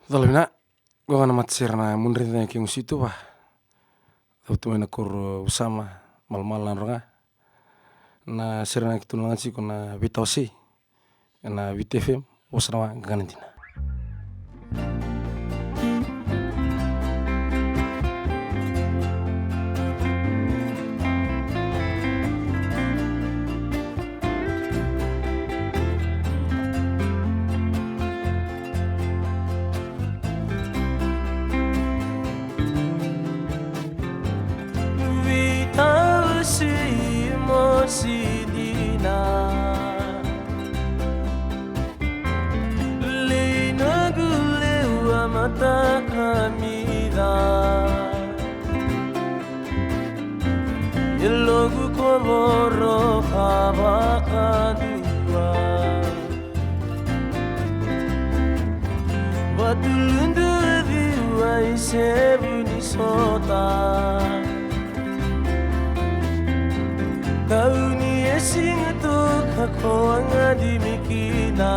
Dalabina gua kana matsirna munrita kiung situ bah. Tautumena kur usama mal-malan ronga. Na sirna kitulungan si kuna vitausi. Na VTFM wasrawa ganantina. Sidina Leina gulewa mata kamida Yelogu komoro kabakadua Watulundu viwa isebuni sota Kauni esing tu kakoanga di mikina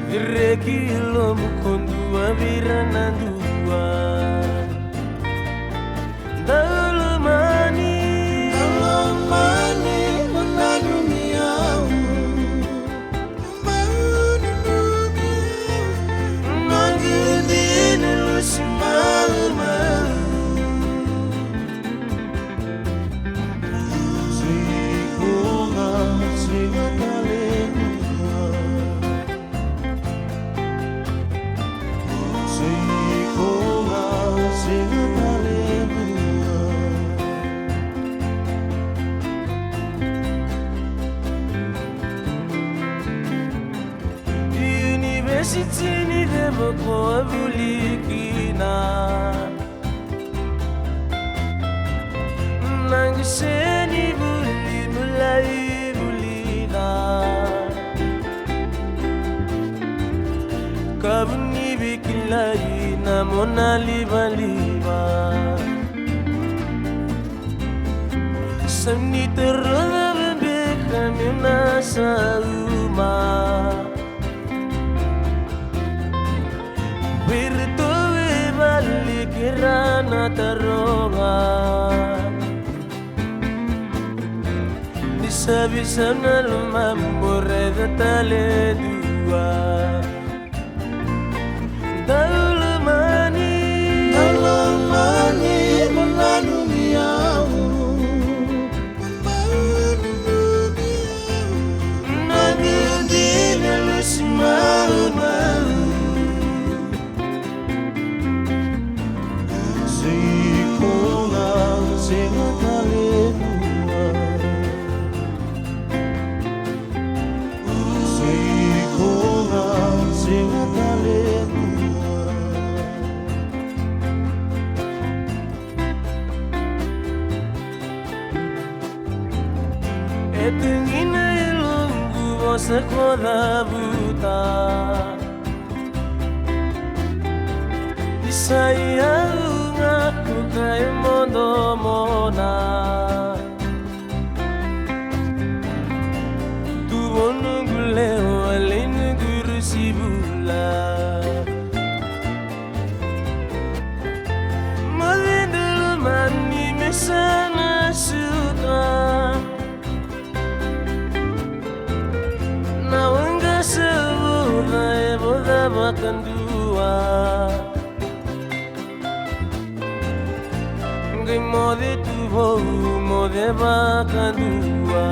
Direki lo mukondua viranandua Dalamani Unanumiyau Nagudin lusimau Sitini debo ko bulikina Nangiseni buli mulai bulina Kabuni bikilai na mona liba Samni terroda bebeka mina sauma Virtue valikirana taroga Bisa-bisa lumambore de tale dua Dalamani Unanumiyau Nagudin lusimau Etungina ilungu vosa koda buta Isaya ungaku kai mondo mona Tu bonungu leo alinu guru sibula Malindulu mani mesana suka Makandua Ngai mode tu vou mode makandua